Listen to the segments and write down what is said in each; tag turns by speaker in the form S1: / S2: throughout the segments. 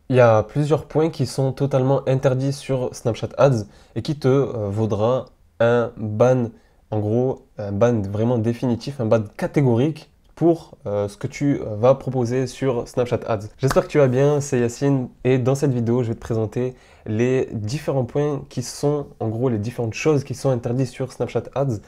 S1: Il y a plusieurs points qui sont totalement interdits sur Snapchat Ads et qui te vaudra un ban, en gros, un ban vraiment définitif, un ban catégorique pour ce que tu vas proposer sur Snapchat Ads. J'espère que tu vas bien, c'est Yacine et dans cette vidéo, je vais te présenter les différents points qui sont, en gros, les différentes choses qui sont interdites sur Snapchat Ads,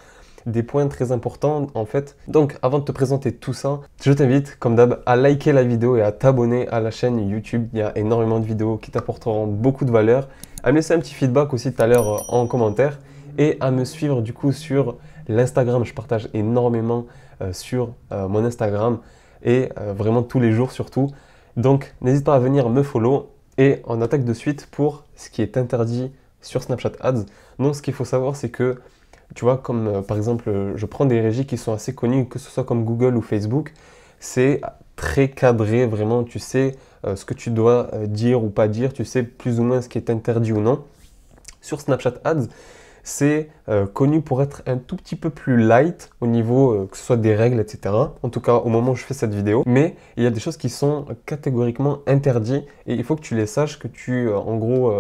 S1: des points très importants en fait. Donc avant de te présenter tout ça, je t'invite comme d'hab à liker la vidéo et à t'abonner à la chaîne YouTube. Il y a énormément de vidéos qui t'apporteront beaucoup de valeur. À me laisser un petit feedback aussi tout à l'heure en commentaire et à me suivre du coup sur l'Instagram. Je partage énormément sur mon Instagram et vraiment tous les jours surtout. Donc n'hésite pas à venir me follow et on attaque de suite pour ce qui est interdit sur Snapchat Ads. Donc ce qu'il faut savoir c'est que tu vois, comme par exemple, je prends des régies qui sont assez connues, que ce soit comme Google ou Facebook, c'est très cadré, vraiment, tu sais ce que tu dois dire ou pas dire, tu sais plus ou moins ce qui est interdit ou non. Sur Snapchat Ads, c'est connu pour être un tout petit peu plus light au niveau que ce soit des règles, etc. En tout cas, au moment où je fais cette vidéo. Mais il y a des choses qui sont catégoriquement interdites et il faut que tu les saches, que tu, en gros,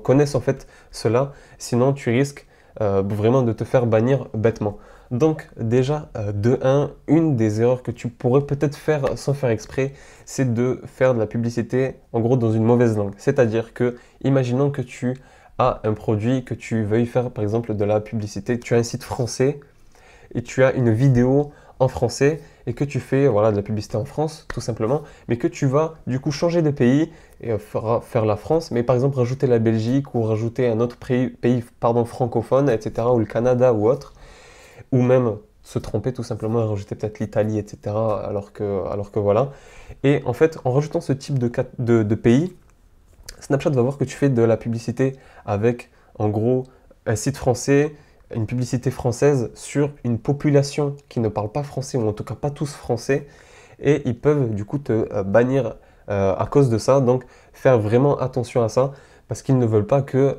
S1: connaisses en fait cela. Sinon, tu risques vraiment de te faire bannir bêtement. Donc déjà, de un, une des erreurs que tu pourrais peut-être faire sans faire exprès, c'est de faire de la publicité en gros dans une mauvaise langue. C'est-à-dire que, imaginons que tu as un produit, que tu veuilles faire par exemple de la publicité, tu as un site français et tu as une vidéo en français et que tu fais voilà, de la publicité en France tout simplement, mais que tu vas du coup changer de pays et faire la France, mais par exemple rajouter la Belgique ou rajouter un autre pays pardon, francophone, etc., ou le Canada ou autre, ou même se tromper tout simplement et rajouter peut-être l'Italie, etc., alors que voilà. Et en fait, en rajoutant ce type de pays, Snapchat va voir que tu fais de la publicité avec, en gros, un site français, une publicité française sur une population qui ne parle pas français, ou en tout cas pas tous français, et ils peuvent du coup te bannir à cause de ça. Donc, faire vraiment attention à ça, parce qu'ils ne veulent pas que,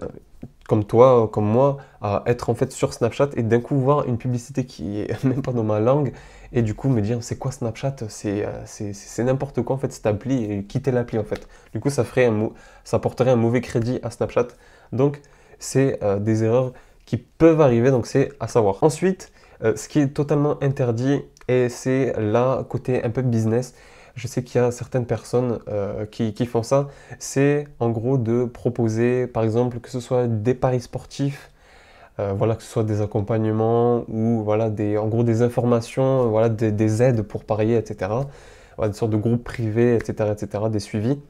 S1: comme toi, comme moi, à être en fait sur Snapchat et d'un coup voir une publicité qui est même pas dans ma langue et du coup me dire c'est quoi Snapchat, c'est n'importe quoi en fait cette appli et quitter l'appli en fait. Du coup ça porterait un mauvais crédit à Snapchat. Donc c'est des erreurs qui peuvent arriver, donc c'est à savoir. Ensuite, ce qui est totalement interdit et c'est là côté un peu business. Je sais qu'il y a certaines personnes qui font ça, c'est en gros de proposer, par exemple, que ce soit des paris sportifs, voilà, que ce soit des accompagnements ou voilà, en gros des informations, voilà, des aides pour parier, etc. Voilà, des sortes de groupes privés, etc., etc., des suivis.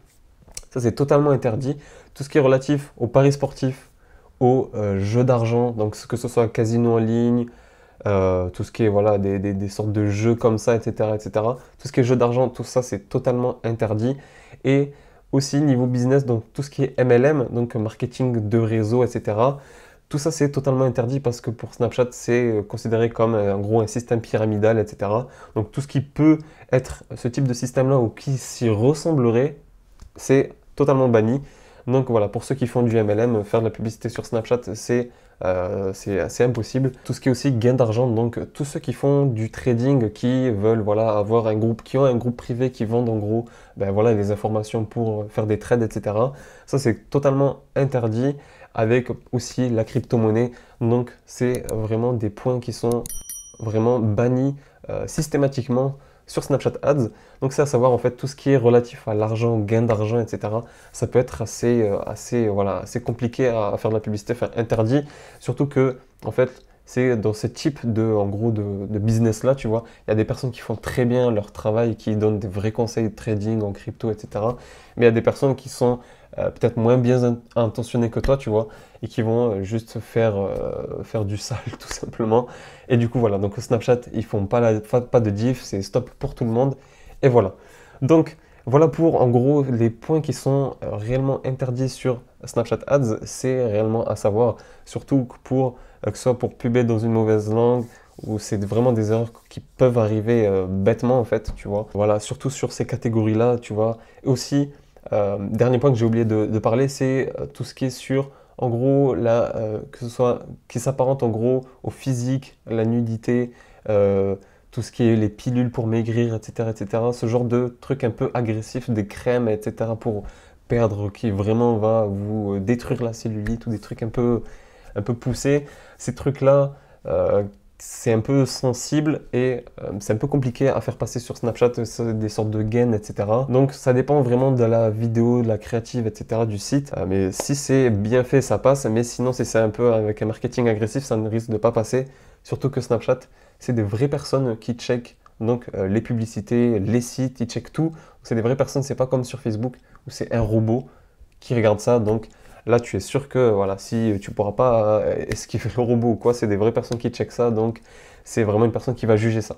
S1: Ça, c'est totalement interdit. Tout ce qui est relatif aux paris sportifs, aux jeux d'argent, donc que ce soit casino en ligne, tout ce qui est voilà, des sortes de jeux comme ça, etc., etc. Tout ce qui est jeux d'argent, tout ça, c'est totalement interdit. Et aussi, niveau business, donc tout ce qui est MLM, donc marketing de réseau, etc. Tout ça, c'est totalement interdit parce que pour Snapchat, c'est considéré comme en gros un système pyramidal, etc. Donc tout ce qui peut être ce type de système-là ou qui s'y ressemblerait, c'est totalement banni. Donc voilà, pour ceux qui font du MLM, faire de la publicité sur Snapchat, c'est assez impossible. Tout ce qui est aussi gain d'argent, donc tous ceux qui font du trading, qui veulent voilà, avoir un groupe, qui ont un groupe privé qui vendent en gros ben, voilà, des informations pour faire des trades, etc. Ça c'est totalement interdit avec aussi la crypto-monnaie. Donc c'est vraiment des points qui sont vraiment bannis systématiquement sur Snapchat Ads. Donc c'est à savoir en fait tout ce qui est relatif à l'argent, gain d'argent, etc. Ça peut être voilà, assez compliqué à faire de la publicité, enfin interdit. Surtout que en fait c'est dans ce type en gros, de business-là, tu vois, il y a des personnes qui font très bien leur travail, qui donnent des vrais conseils de trading en crypto, etc. Mais il y a des personnes qui sont peut-être moins bien intentionnées que toi, tu vois, et qui vont juste faire du sale tout simplement. Et du coup, voilà, donc Snapchat, ils font pas de diff, c'est stop pour tout le monde. Et voilà. Donc, voilà pour en gros les points qui sont réellement interdits sur Snapchat Ads, c'est réellement à savoir, surtout pour que ce soit pour puber dans une mauvaise langue, ou c'est vraiment des erreurs qui peuvent arriver bêtement en fait, tu vois. Voilà, surtout sur ces catégories-là, tu vois. Et aussi, dernier point que j'ai oublié de parler, c'est tout ce qui est sur, en gros, que ce soit qui s'apparente en gros au physique, la nudité, tout ce qui est les pilules pour maigrir, etc., etc. Ce genre de trucs un peu agressifs, des crèmes, etc. pour perdre, qui vraiment va vous détruire la cellulite ou des trucs un peu poussés. Ces trucs-là, c'est un peu sensible et c'est un peu compliqué à faire passer sur Snapchat, c'est des sortes de gains, etc. Donc ça dépend vraiment de la vidéo, de la créative, etc. du site. Mais si c'est bien fait, ça passe. Mais sinon, si c'est un peu avec un marketing agressif, ça ne risque de pas passer. Surtout que Snapchat, c'est des vraies personnes qui checkent donc les publicités, les sites, ils checkent tout. C'est des vraies personnes, c'est pas comme sur Facebook où c'est un robot qui regarde ça. Donc là, tu es sûr que voilà, si tu pourras pas esquiver le robot ou quoi, c'est des vraies personnes qui checkent ça. Donc c'est vraiment une personne qui va juger ça.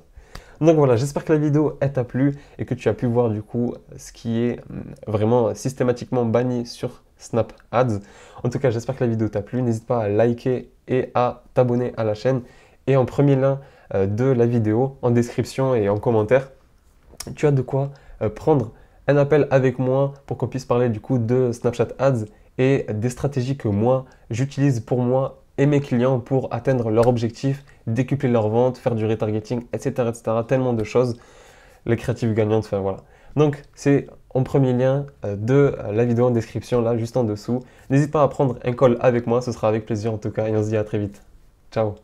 S1: Donc voilà, j'espère que la vidéo elle t'a plu et que tu as pu voir du coup ce qui est vraiment systématiquement banni sur Snap Ads. En tout cas, j'espère que la vidéo t'a plu. N'hésite pas à liker et à t'abonner à la chaîne. Et en premier lien de la vidéo, en description et en commentaire, tu as de quoi prendre un appel avec moi pour qu'on puisse parler du coup de Snapchat Ads et des stratégies que moi j'utilise pour moi et mes clients pour atteindre leur objectif, décupler leurs ventes, faire du retargeting, etc., etc. Tellement de choses, les créatives gagnantes, enfin voilà. Donc c'est en premier lien de la vidéo en description là, juste en dessous. N'hésite pas à prendre un call avec moi, ce sera avec plaisir en tout cas et on se dit à très vite. Ciao.